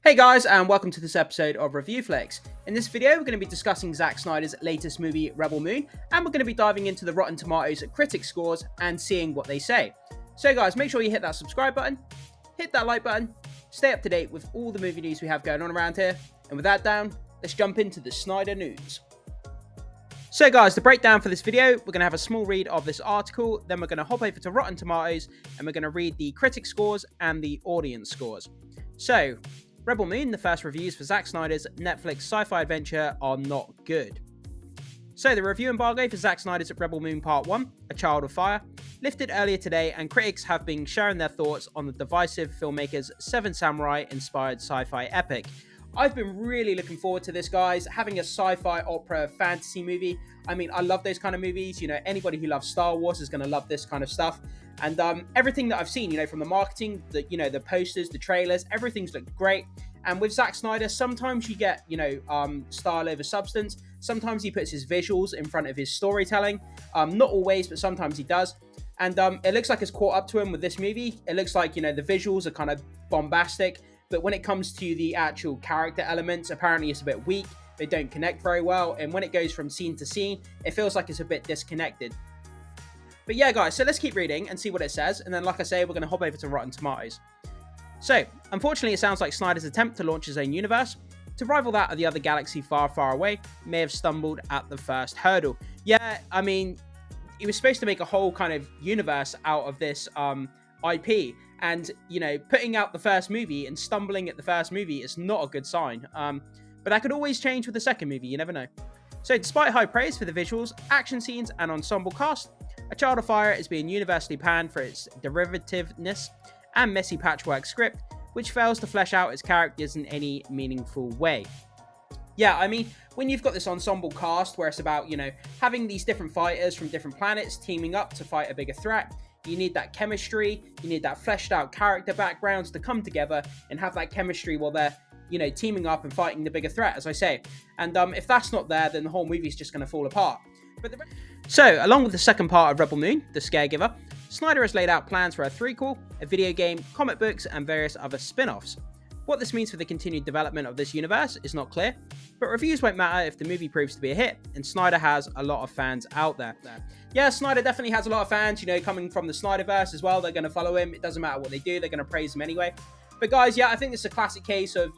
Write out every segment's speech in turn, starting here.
Hey guys, and welcome to this episode of Review Flicks. In this video, we're going to be discussing Zack Snyder's latest movie, Rebel Moon, and we're going to be diving into the Rotten Tomatoes critic scores and seeing what they say. So guys, make sure you hit that subscribe button, hit that like button, stay up to date with all the movie news we have going on around here, and with that down, let's jump into the Snyder news. So guys, the breakdown for this video, we're going to have a small read of this article, then we're going to hop over to Rotten Tomatoes, and we're going to read the critic scores and the audience scores. So, Rebel Moon, the first reviews for Zack Snyder's Netflix sci-fi adventure are not good. So the review embargo for Zack Snyder's Rebel Moon Part 1, A Child of Fire, lifted earlier today, and critics have been sharing their thoughts on the divisive filmmaker's Seven Samurai-inspired sci-fi epic. I've been really looking forward to this, guys, having a sci-fi opera fantasy movie. I mean, I love those kind of movies. You know, anybody who loves Star Wars is going to love this kind of stuff. And everything that I've seen, you know, from the marketing, the posters, the trailers, everything's looked great. And with Zack Snyder, sometimes you get, style over substance. Sometimes he puts his visuals in front of his storytelling. Not always, but sometimes he does. And it looks like it's caught up to him with this movie. It looks like, the visuals are kind of bombastic. But when it comes to the actual character elements, apparently it's a bit weak. They don't connect very well. And when it goes from scene to scene, it feels like it's a bit disconnected. But yeah, guys, so let's keep reading and see what it says. And then, like I say, we're going to hop over to Rotten Tomatoes. So, unfortunately, it sounds like Snyder's attempt to launch his own universe, to rival that of the other galaxy far, far away, may have stumbled at the first hurdle. Yeah, I mean, he was supposed to make a whole kind of universe out of this IP. And, putting out the first movie and stumbling at the first movie is not a good sign. But that could always change with the second movie, you never know. So, despite high praise for the visuals, action scenes, and ensemble cast, A Child of Fire is being universally panned for its derivativeness and messy patchwork script, which fails to flesh out its characters in any meaningful way. Yeah, I mean, when you've got this ensemble cast where it's about, having these different fighters from different planets teaming up to fight a bigger threat, you need that chemistry, you need that fleshed out character backgrounds to come together and have that chemistry while they're, teaming up and fighting the bigger threat, as I say. And if that's not there, then the whole movie's just going to fall apart. So, along with the second part of Rebel Moon, The Scaregiver, Snyder has laid out plans for a threequel, a video game, comic books, and various other spin-offs. What this means for the continued development of this universe is not clear, but reviews won't matter if the movie proves to be a hit, and Snyder has a lot of fans out there. Yeah, Snyder definitely has a lot of fans, coming from the Snyderverse as well. They're going to follow him. It doesn't matter what they do, they're going to praise him anyway. But guys, yeah, I think it's a classic case of,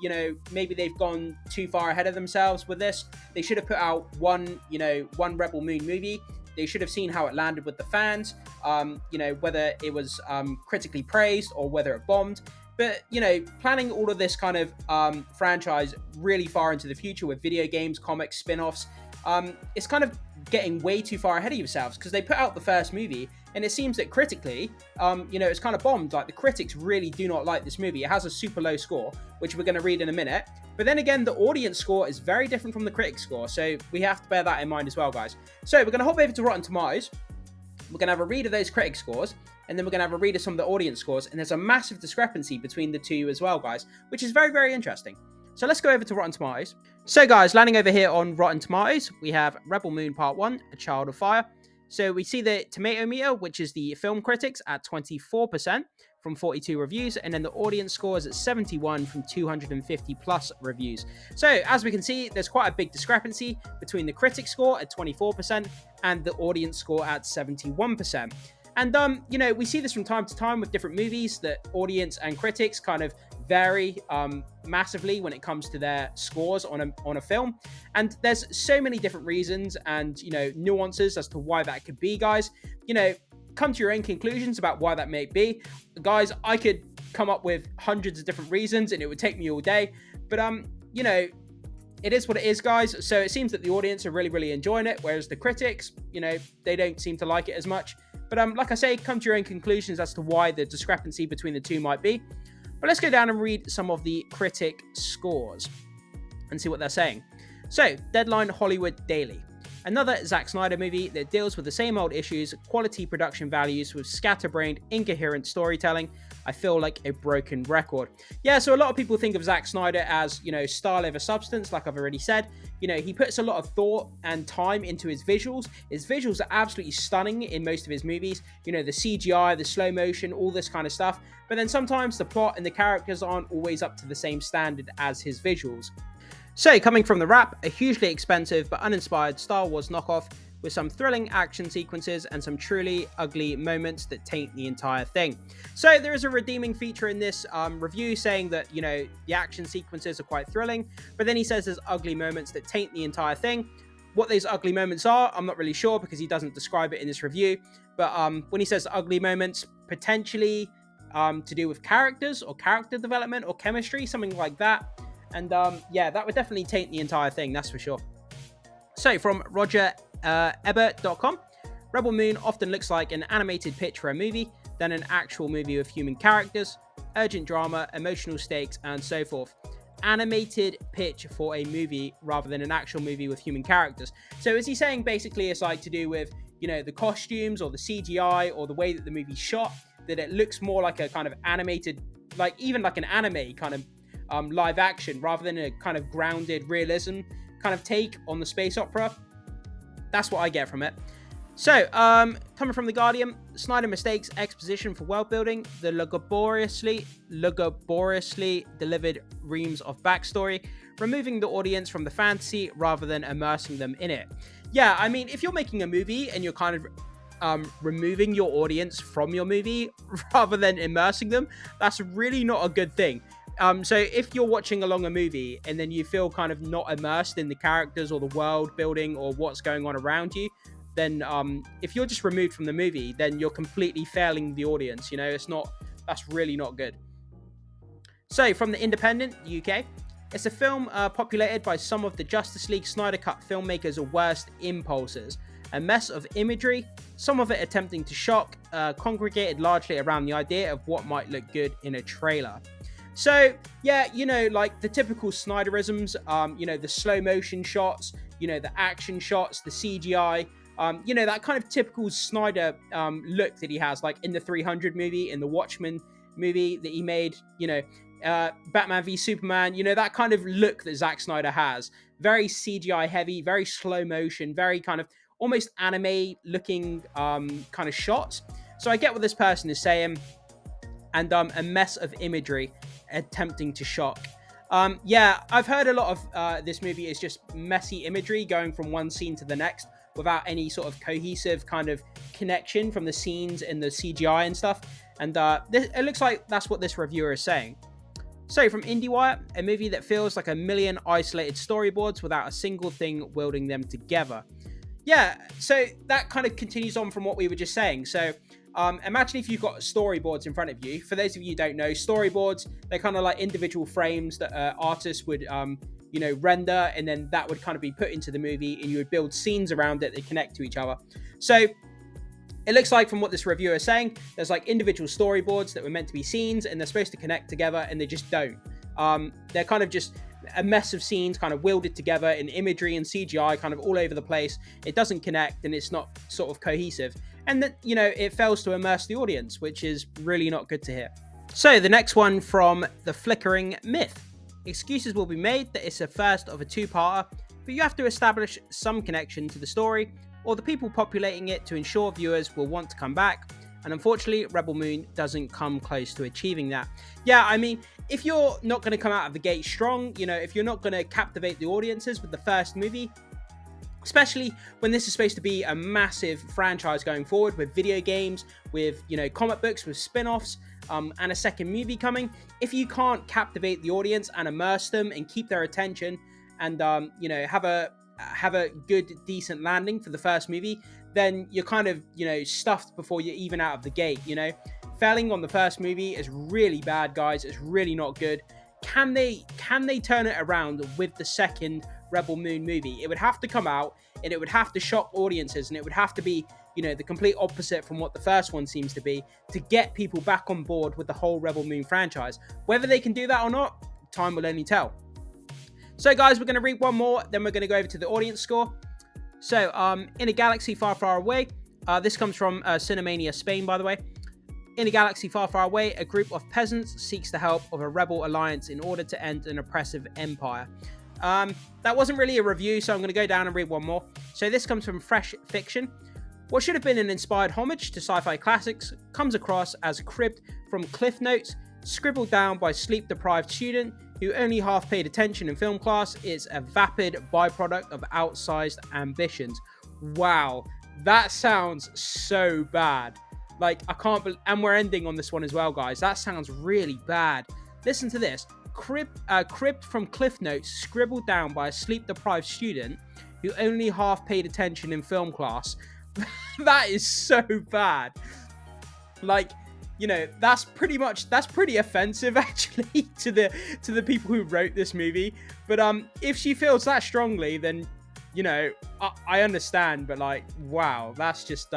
maybe they've gone too far ahead of themselves with this. They should have put out one Rebel Moon movie. They should have seen how it landed with the fans, whether it was critically praised or whether it bombed. But, planning all of this kind of franchise really far into the future with video games, comics, spin-offs, it's kind of getting way too far ahead of yourselves because they put out the first movie and it seems that critically, it's kind of bombed. Like, the critics really do not like this movie. It has a super low score, which we're going to read in a minute. But then again, the audience score is very different from the critic score, so we have to bear that in mind as well, guys. So we're going to hop over to Rotten Tomatoes. We're going to have a read of those critic scores, and then we're going to have a read of some of the audience scores, and there's a massive discrepancy between the two as well, guys, which is very, very interesting. So let's go over to Rotten Tomatoes. So guys, landing over here on Rotten Tomatoes, we have Rebel Moon Part 1, A Child of Fire. So we see the tomato meter, which is the film critics, at 24% from 42 reviews, and then the audience score is at 71 from 250 plus reviews. So as we can see, there's quite a big discrepancy between the critic score at 24% and the audience score at 71%. And, we see this from time to time with different movies that audience and critics kind of vary massively when it comes to their scores on a film. And there's so many different reasons and, nuances as to why that could be, guys. Come to your own conclusions about why that may be. Guys, I could come up with hundreds of different reasons and it would take me all day. But, it is what it is, guys. So it seems that the audience are really, really enjoying it, whereas the critics, they don't seem to like it as much. But like I say, come to your own conclusions as to why the discrepancy between the two might be. But let's go down and read some of the critic scores and see what they're saying. So, Deadline Hollywood Daily. Another Zack Snyder movie that deals with the same old issues, quality production values with scatterbrained, incoherent storytelling, I feel like a broken record. Yeah, so a lot of people think of Zack Snyder as, style over substance, like I've already said. He puts a lot of thought and time into his visuals. His visuals are absolutely stunning in most of his movies. The CGI, the slow motion, all this kind of stuff. But then sometimes the plot and the characters aren't always up to the same standard as his visuals. So, coming from the wrap, a hugely expensive but uninspired Star Wars knockoff with some thrilling action sequences and some truly ugly moments that taint the entire thing. So there is a redeeming feature in this review saying that, the action sequences are quite thrilling, but then he says there's ugly moments that taint the entire thing. What those ugly moments are, I'm not really sure because he doesn't describe it in this review, but when he says ugly moments, potentially to do with characters or character development or chemistry, something like that. And yeah, that would definitely taint the entire thing, that's for sure. So from Roger Ebert.com, Rebel Moon often looks like an animated pitch for a movie than an actual movie with human characters, urgent drama, emotional stakes, and so forth. Animated pitch for a movie rather than an actual movie with human characters. So is he saying basically it's like to do with, the costumes or the CGI or the way that the movie's shot, that it looks more like a kind of animated, like even like an anime kind of live action rather than a kind of grounded realism kind of take on the space opera? That's what I get from it. So, coming from The Guardian, Snyder mistakes exposition for world building, the laboriously delivered reams of backstory, removing the audience from the fantasy rather than immersing them in it. Yeah, I mean, if you're making a movie and you're kind of removing your audience from your movie rather than immersing them, that's really not a good thing. So if you're watching along a movie and then you feel kind of not immersed in the characters or the world building or what's going on around you, then if you're just removed from the movie, then you're completely failing the audience. That's really not good. So from The Independent, UK, it's a film populated by some of the Justice League Snyder Cut filmmakers' worst impulses. A mess of imagery, some of it attempting to shock, congregated largely around the idea of what might look good in a trailer. So, yeah, like the typical Snyderisms, the slow motion shots, the action shots, the CGI, that kind of typical Snyder look that he has, like in the 300 movie, in the Watchmen movie that he made, Batman v Superman, that kind of look that Zack Snyder has. Very CGI heavy, very slow motion, very kind of almost anime looking kind of shots. So I get what this person is saying. And a mess of imagery attempting to shock. Yeah, I've heard a lot of this movie is just messy imagery going from one scene to the next without any sort of cohesive kind of connection from the scenes and the CGI and stuff. And it looks like that's what this reviewer is saying. So from IndieWire, a movie that feels like a million isolated storyboards without a single thing welding them together. Yeah, so that kind of continues on from what we were just saying. So imagine if you've got storyboards in front of you. For those of you who don't know, storyboards, they're kind of like individual frames that artists would, render, and then that would kind of be put into the movie, and you would build scenes around it that connect to each other. So it looks like from what this reviewer is saying, there's like individual storyboards that were meant to be scenes, and they're supposed to connect together, and they just don't. They're kind of just a mess of scenes kind of welded together in imagery and CGI kind of all over the place. It doesn't connect, and it's not sort of cohesive. And that, it fails to immerse the audience, which is really not good to hear. So the next one from The Flickering Myth. Excuses will be made that it's a first of a two-parter, but you have to establish some connection to the story or the people populating it to ensure viewers will want to come back. And unfortunately, Rebel Moon doesn't come close to achieving that. Yeah, I mean, if you're not going to come out of the gate strong, if you're not going to captivate the audiences with the first movie, especially when this is supposed to be a massive franchise going forward with video games, with, comic books, with spin-offs, and a second movie coming. If you can't captivate the audience and immerse them and keep their attention and, have a good, decent landing for the first movie, then you're kind of, stuffed before you're even out of the gate, Failing on the first movie is really bad, guys. It's really not good. Can they turn it around with the second Rebel Moon movie? It would have to come out and it would have to shock audiences, and it would have to be, the complete opposite from what the first one seems to be, to get people back on board with the whole Rebel Moon franchise. Whether they can do that or not, time will only tell. So guys, we're going to read one more, then we're going to go over to the audience score. So, in a galaxy far, far away, this comes from Cinemania Spain, by the way. In a galaxy far, far away, a group of peasants seeks the help of a rebel alliance in order to end an oppressive empire. That wasn't really a review, so I'm going to go down and read one more. So this comes from Fresh Fiction. What should have been an inspired homage to sci-fi classics comes across as cribbed from cliff notes, scribbled down by sleep-deprived student who only half paid attention in film class. It's a vapid byproduct of outsized ambitions. Wow, that sounds so bad. Like, I can't believe, and we're ending on this one as well, guys. That sounds really bad. Listen to this. Cribbed from cliff notes, scribbled down by a sleep-deprived student who only half paid attention in film class. That is so bad. Like, you know, that's pretty offensive, actually, to the people who wrote this movie. But if she feels that strongly, then, you know, I understand. But, like, wow, that's just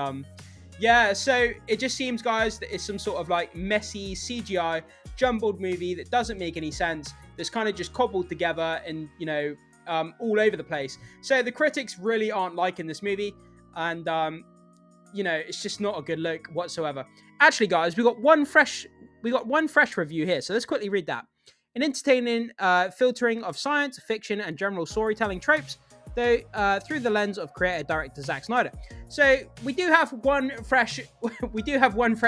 yeah, so it just seems, guys, that it's some sort of like messy CGI jumbled movie that doesn't make any sense, that's kind of just cobbled together and, you know, all over the place. So the critics really aren't liking this movie, and you know, it's just not a good look whatsoever. Actually, guys, we got one fresh review here, so let's quickly read that. An entertaining filtering of science, fiction, and general storytelling tropes, though through the lens of creator-director Zack Snyder. So we do have one fresh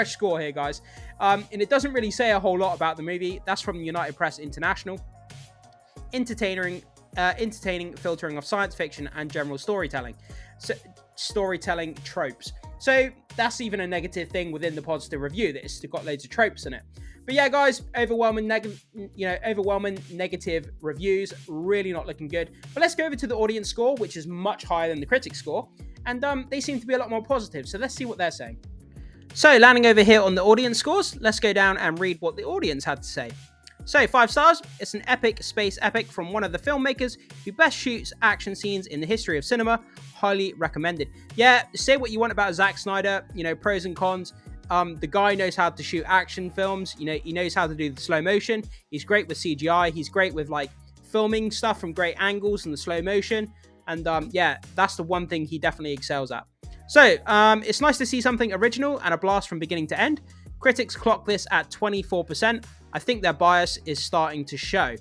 score here, guys, and it doesn't really say a whole lot about the movie. That's from United Press International. Entertaining filtering of science fiction and general storytelling, so storytelling tropes. So that's even a negative thing within the positive review, that it's got loads of tropes in it. But yeah, guys, overwhelming negative reviews, really not looking good. But let's go over to the audience score, which is much higher than the critic score, and they seem to be a lot more positive. So let's see what they're saying. So landing over here on the audience scores, let's go down and read what the audience had to say. So 5 stars, it's an epic space epic from one of the filmmakers who best shoots action scenes in the history of cinema. Highly recommended. Yeah, say what you want about Zack Snyder, you know, pros and cons. The guy knows how to shoot action films. You know, he knows how to do the slow motion. He's great with CGI. He's great with like filming stuff from great angles and the slow motion. And yeah, that's the one thing he definitely excels at. So it's nice to see something original and a blast from beginning to end. Critics clock this at 24%. I think their bias is starting to show.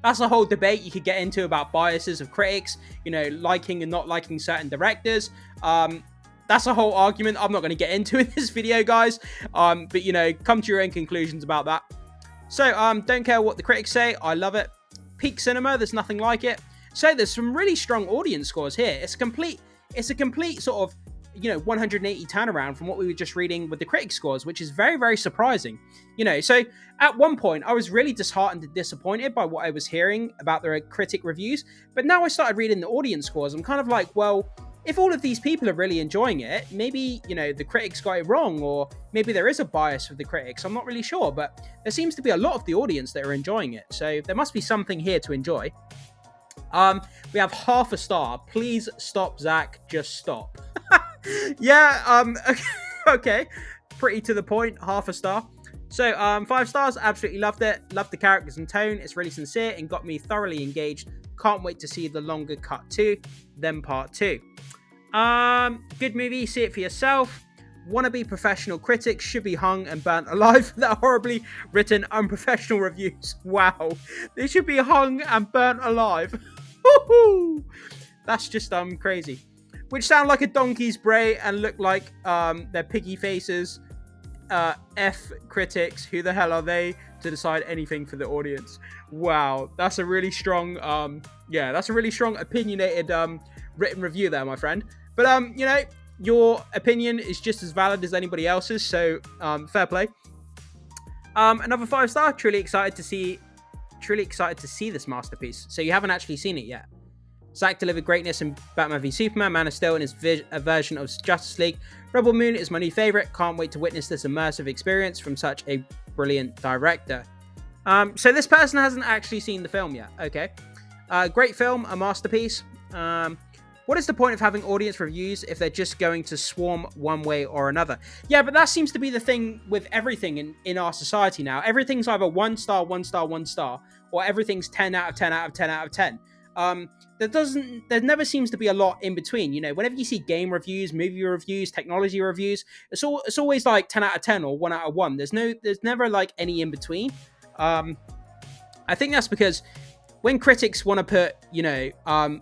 That's a whole debate you could get into about biases of critics, you know, liking and not liking certain directors. That's a whole argument I'm not going to get into in this video, guys. But, you know, come to your own conclusions about that. So, don't care what the critics say. I love it. Peak cinema, there's nothing like it. So, there's some really strong audience scores here. It's a complete sort of, you know, 180 turnaround from what we were just reading with the critic scores, which is very, very surprising. You know, so at one point I was really disheartened and disappointed by what I was hearing about the critic reviews, but now I started reading the audience scores. I'm kind of like, well, if all of these people are really enjoying it, maybe, you know, the critics got it wrong, or maybe there is a bias with the critics. I'm not really sure, but there seems to be a lot of the audience that are enjoying it, so there must be something here to enjoy. We have half a star. Please stop, Zach. Just stop. Yeah, okay. Pretty to the point, half a star. So, 5 stars, absolutely loved it. Loved the characters and tone. It's really sincere and got me thoroughly engaged. Can't wait to see the longer cut 2, then part 2. Good movie, see it for yourself. Wannabe professional critics should be hung and burnt alive for their horribly written unprofessional reviews. Wow, they should be hung and burnt alive. That's just crazy. Which sound like a donkey's bray and look like their piggy faces. F critics, who the hell are they to decide anything for the audience? Wow, that's a really strong that's a really strong opinionated written review there, my friend. But you know, your opinion is just as valid as anybody else's, so fair play. Another 5 star. Truly excited to see this masterpiece. So you haven't actually seen it yet. Zack delivered greatness in Batman v Superman, Man of Steel, and his version of Justice League. Rebel Moon is my new favourite. Can't wait to witness this immersive experience from such a brilliant director. So this person hasn't actually seen the film yet. Okay. Great film, a masterpiece. What is the point of having audience reviews if they're just going to swarm one way or another? Yeah, but that seems to be the thing with everything in our society now. Everything's either 1 star, 1 star, 1 star, or everything's 10 out of 10 out of 10 out of 10. there never seems to be a lot in between. You know, whenever you see game reviews, movie reviews, technology reviews, it's always like 10 out of 10 or 1 out of 1. There's never like any in between. I think that's because when critics want to put, you know,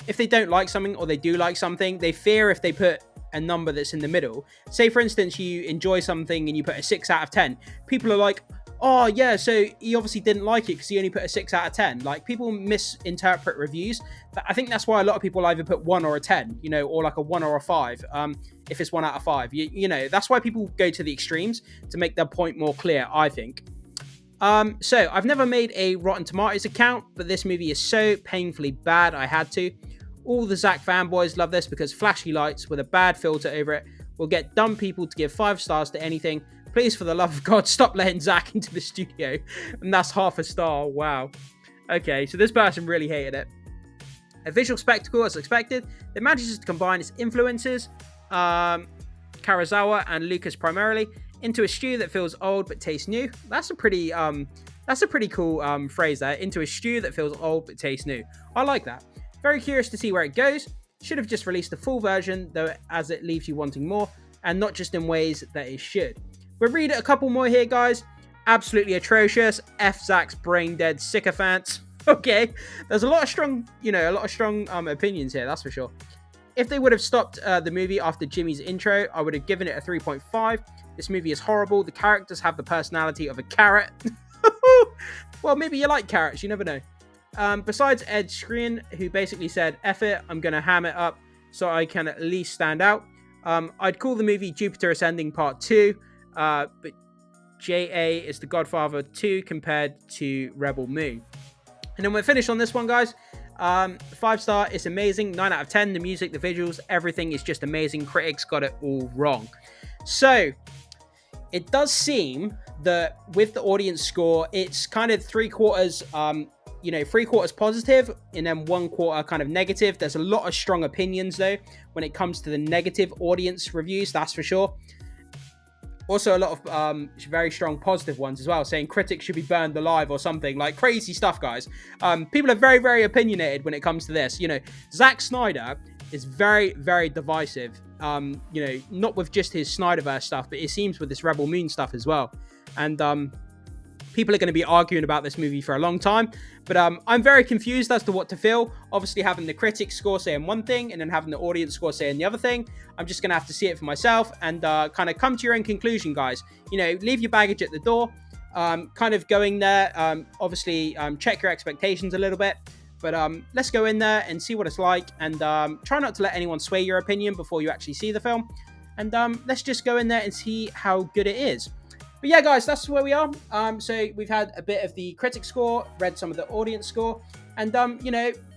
if they don't like something or they do like something, they fear if they put a number that's in the middle. Say, for instance, you enjoy something and you put a 6 out of 10. People are like, oh, yeah, so he obviously didn't like it because he only put a 6 out of 10. Like, people misinterpret reviews. I think that's why a lot of people either put 1 or a 10, you know, or like a 1 or a 5, if it's 1 out of 5. You know, that's why people go to the extremes to make their point more clear, I think. So, I've never made a Rotten Tomatoes account, but this movie is so painfully bad, I had to. All the Zack fanboys love this because flashy lights with a bad filter over it will get dumb people to give 5 stars to anything. Please, for the love of God, stop letting Zack into the studio. And that's half a star. Wow. Okay, so this person really hated it. A visual spectacle, as expected. It manages to combine its influences, Kurosawa and Lucas primarily, into a stew that feels old but tastes new. That's a pretty cool phrase there. Into a stew that feels old but tastes new. I like that. Very curious to see where it goes. Should have just released the full version, though, as it leaves you wanting more, and not just in ways that it should. We'll read a couple more here, guys. Absolutely atrocious. F Zack's brain dead sycophants. Okay, there's a lot of strong, opinions here, that's for sure. If they would have stopped the movie after Jimmy's intro, I would have given it a 3.5. This movie is horrible. The characters have the personality of a carrot. Well, maybe you like carrots, you never know. Besides Ed Skrein, who basically said, F it, I'm going to ham it up so I can at least stand out. I'd call the movie Jupiter Ascending Part 2, but J.A. is the Godfather 2 compared to Rebel Moon. And then we're finished on this one, guys. 5-star, it's amazing. 9 out of 10, the music, the visuals, everything is just amazing. Critics got it all wrong. So, it does seem that with the audience score, it's kind of 3/4 3/4 positive and then 1/4 kind of negative. There's a lot of strong opinions though when it comes to the negative audience reviews, that's for sure. Also a lot of very strong positive ones as well, saying critics should be burned alive or something, like crazy stuff, guys. People are very, very opinionated when it comes to this. You know, Zack Snyder is very, very divisive. Not with just his Snyderverse stuff, but it seems with this Rebel Moon stuff as well. And people are going to be arguing about this movie for a long time. But I'm very confused as to what to feel. Obviously, having the critics score saying one thing and then having the audience score saying the other thing. I'm just going to have to see it for myself and kind of come to your own conclusion, guys. You know, leave your baggage at the door. Kind of going there. Obviously, check your expectations a little bit. But let's go in there and see what it's like. And try not to let anyone sway your opinion before you actually see the film. And let's just go in there and see how good it is. But yeah, guys, that's where we are. So we've had a bit of the critic score, read some of the audience score, and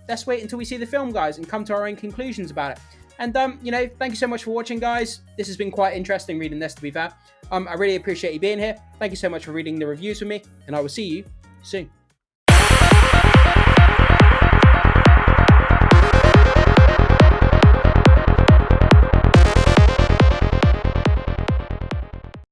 let's wait until we see the film, guys, and come to our own conclusions about it. And thank you so much for watching, guys. This has been quite interesting reading this, to be fair. I really appreciate you being here. Thank you so much for reading the reviews with me, and I will see you soon.